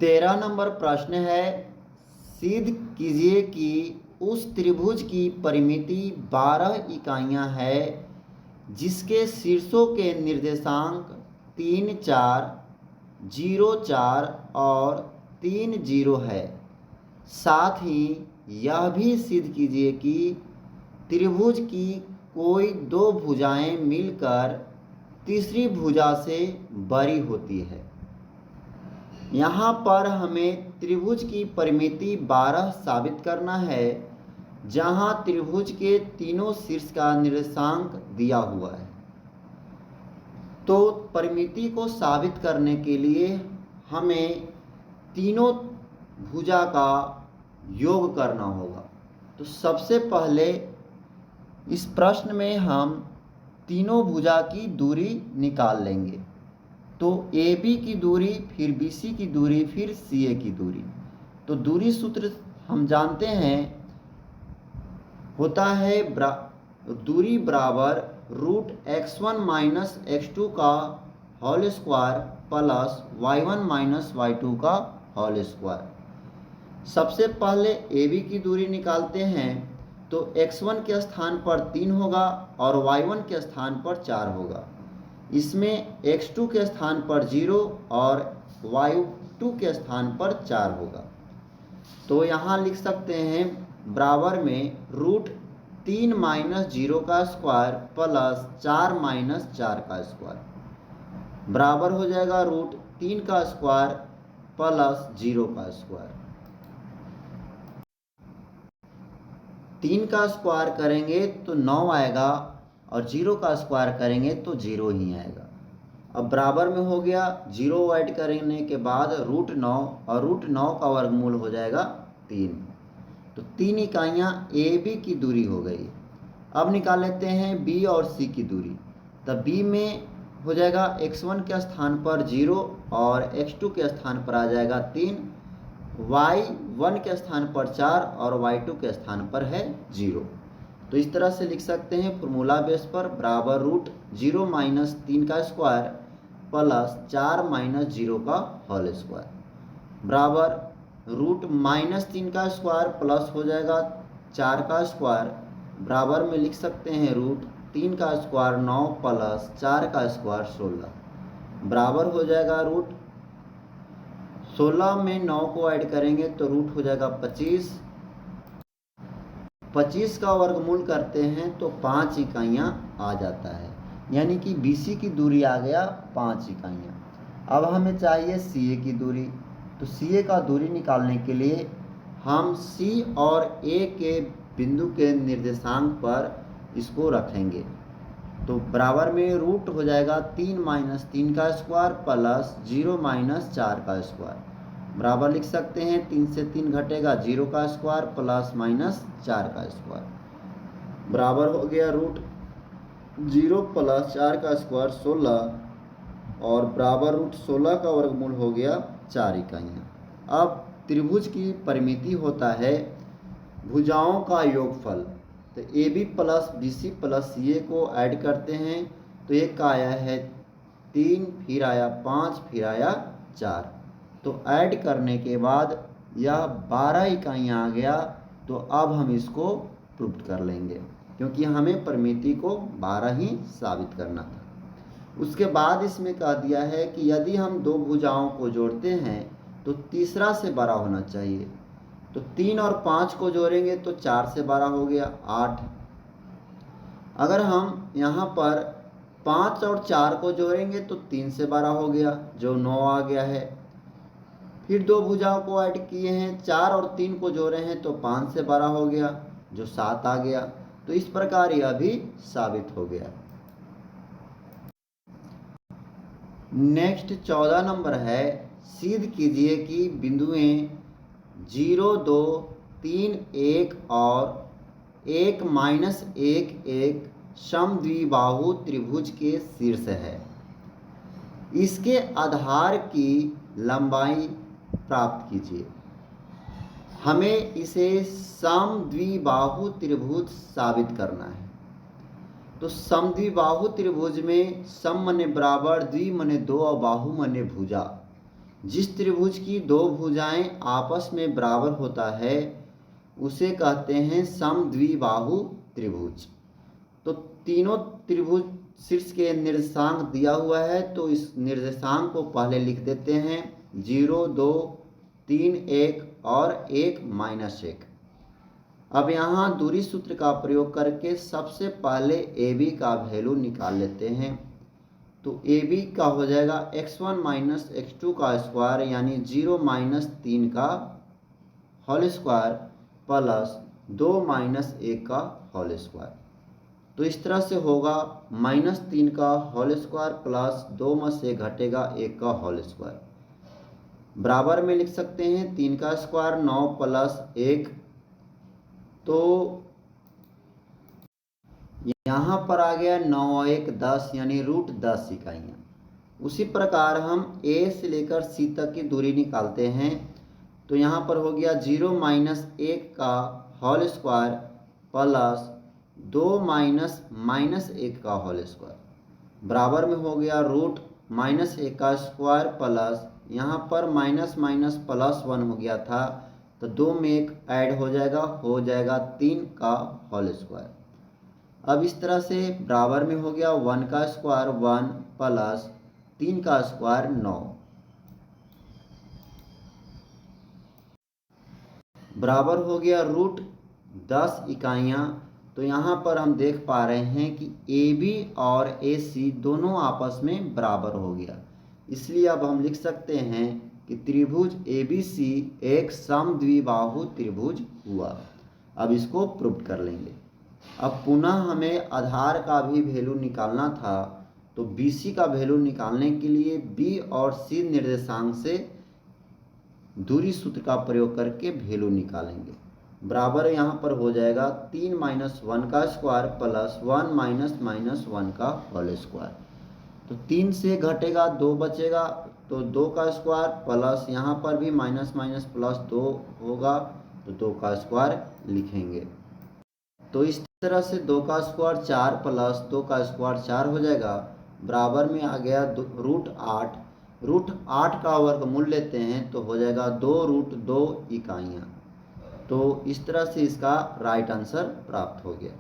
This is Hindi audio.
13 नंबर प्रश्न है, सिद्ध कीजिए कि उस त्रिभुज की परिमिति 12 इकाइयाँ है जिसके शीर्षों के निर्देशांक 3, 4, 0, 4 और 3, 0 है। साथ ही यह भी सिद्ध कीजिए कि त्रिभुज की कोई दो भुजाएं मिलकर तीसरी भुजा से बड़ी होती है। यहाँ पर हमें त्रिभुज की परिमिति 12 साबित करना है, जहाँ त्रिभुज के तीनों शीर्ष का निर्देशांक दिया हुआ है। तो परिमिति को साबित करने के लिए हमें तीनों भुजा का योग करना होगा। तो सबसे पहले इस प्रश्न में हम तीनों भुजा की दूरी निकाल लेंगे। तो AB की दूरी, फिर BC की दूरी, फिर CA की दूरी। तो दूरी सूत्र हम जानते हैं, होता है दूरी बराबर √x1 माइनस x2 का whole square plus y1 minus y2 का होल स्क्वायर। सबसे पहले AB की दूरी निकालते हैं। तो x1 के स्थान पर 3 होगा और y1 के स्थान पर 4 होगा। इसमें x2 के स्थान पर 0 और y2 के स्थान पर 4 होगा। तो यहाँ लिख सकते हैं बराबर में √3 माइनस 0 का स्क्वायर प्लस 4 माइनस 4 का स्क्वायर बराबर हो जाएगा √3 का स्क्वायर प्लस 0 का स्क्वायर। 3 का स्क्वायर करेंगे तो 9 आएगा और 0 का स्क्वायर करेंगे तो 0 ही आएगा। अब बराबर में हो गया, 0 ऐड करने के बाद √9 और √9 का वर्गमूल हो जाएगा 3। तो 3 इकाइयाँ AB की दूरी हो गई। अब निकाल लेते हैं B और C की दूरी। तब B में हो जाएगा x1 के स्थान पर 0 और x2 के स्थान पर आ जाएगा 3, y1 के स्थान पर 4 और y2 के स्थान पर है 0। तो इस तरह से लिख सकते हैं फॉर्मूला बेस पर बराबर √0 माइनस 3 का स्क्वायर प्लस 4 माइनस 0 का होल स्क्वायर बराबर √-3 का स्क्वायर प्लस हो जाएगा 4 का स्क्वायर बराबर में लिख सकते हैं √3 का स्क्वायर 9 प्लस 4 का स्क्वायर 16 बराबर हो जाएगा √16 में 9 को ऐड करेंगे तो रूट हो जाएगा 25। 25 का वर्गमूल करते हैं तो 5 इकाइयाँ आ जाता है, यानी कि BC की दूरी आ गया 5 इकाइयाँ। अब हमें चाहिए CA की दूरी। तो CA का दूरी निकालने के लिए हम C और A के बिंदु के निर्देशांक पर इसको रखेंगे। तो बराबर में रूट हो जाएगा 3 माइनस 3 का स्क्वायर प्लस 0 माइनस 4 का स्क्वायर बराबर लिख सकते हैं 3 से 3 घटेगा 0 का स्क्वायर प्लस माइनस 4 का स्क्वायर बराबर हो गया √0 प्लस 4 का स्क्वायर 16 और बराबर √16 का वर्गमूल हो गया 4 इकाइयाँ। अब त्रिभुज की परिमिति होता है भुजाओं का योगफल। तो AB plus BC plus CA को ऐड करते हैं तो एक आया है 3, फिर आया 5, फिर आया 4। तो ऐड करने के बाद यह 12 इकाइयाँ आ गया। तो अब हम इसको प्रूव कर लेंगे, क्योंकि हमें परिमिति को 12 ही साबित करना था। उसके बाद इसमें कह दिया है कि यदि हम दो भुजाओं को जोड़ते हैं तो तीसरा से बड़ा होना चाहिए। तो 3 और 5 को जोड़ेंगे तो 4 से बड़ा हो गया 8। अगर हम यहाँ पर 5 और 4 को जोड़ेंगे तो 3 से बड़ा हो गया, जो 9 आ गया है। फिर दो भुजाओं को ऐड किए हैं, 4 और 3 को जोड़े हैं तो 5 से बड़ा हो गया, जो 7 आ गया। तो इस प्रकार यह भी साबित हो गया। नेक्स्ट 14 नंबर है, सिद्ध कीजिए कि बिंदुएं 0, 2, 3, 1 और 1, -1, 1 समद्विबाहु त्रिभुज के शीर्ष है। इसके आधार की लंबाई प्राप्त कीजिए। हमें इसे समद्विबाहु त्रिभुज साबित करना है। तो समद्विबाहु त्रिभुज में सम मने बराबर, द्वि मने 2 और बाहु मने भुजा। जिस त्रिभुज की दो भुजाएं आपस में बराबर होता है उसे कहते हैं समद्विबाहु त्रिभुज। तो तीनों त्रिभुज शीर्ष के निर्देशांक दिया हुआ है, तो इस निर्देशांक को पहले लिख देते हैं 0, 2, 3, 1 और 1, -1। अब यहाँ दूरी सूत्र का प्रयोग करके सबसे पहले ए बी का वैल्यू निकाल लेते हैं। तो ए बी का हो जाएगा x1 - x2 का स्क्वायर यानी 0 - 3 का होल स्क्वायर प्लस 2 - 1 का होल स्क्वायर। तो इस तरह से होगा -3 का होल स्क्वायर प्लस 2 में से घटेगा 1 का होल स्क्वायर, बराबर में लिख सकते हैं 3 का स्क्वायर 9 प्लस 1। तो यहाँ पर आ गया 9 और 1 10 यानी √10 इकाइयाँ। उसी प्रकार हम A से लेकर C तक की दूरी निकालते हैं। तो यहाँ पर हो गया 0 - 1 का होल स्क्वायर प्लस 2 - -1 का होल स्क्वायर, बराबर में हो गया √-1 का स्क्वायर प्लस यहाँ पर माइनस प्लस 1 हो गया था, तो 2 में 1 ऐड हो जाएगा 3 का होल स्क्वायर। अब इस तरह से बराबर में हो गया 1 का स्क्वायर 1 प्लस 3 का स्क्वायर 9, बराबर हो गया √10 इकाइयाँ। तो यहाँ पर हम देख पा रहे हैं कि AB और AC दोनों आपस में बराबर हो गया, इसलिए अब हम लिख सकते हैं कि त्रिभुज ABC एक समद्विबाहु त्रिभुज हुआ। अब इसको प्रूव कर लेंगे। अब पुनः हमें आधार का भी वैल्यू निकालना था, तो BC का वैल्यू निकालने के लिए B और C निर्देशांक से दूरी सूत्र का प्रयोग करके वैल्यू निकालेंगे। बराबर यहाँ पर हो जाएगा 3 - 1 का स्क्वायर प्लस 1 - -1 का होल स्क्वायर। तो 3 से घटेगा 2 बचेगा, तो 2 का स्क्वायर प्लस यहाँ पर भी माइनस प्लस 2 होगा, तो 2 का स्क्वायर लिखेंगे। तो इस तरह से 2 का स्क्वायर 4 प्लस 2 का स्क्वायर 4 हो जाएगा, बराबर में आ गया √8। √8 का वर्गमूल लेते हैं तो हो जाएगा 2√2 इकाइयाँ। तो इस तरह से इसका राइट आंसर प्राप्त हो गया।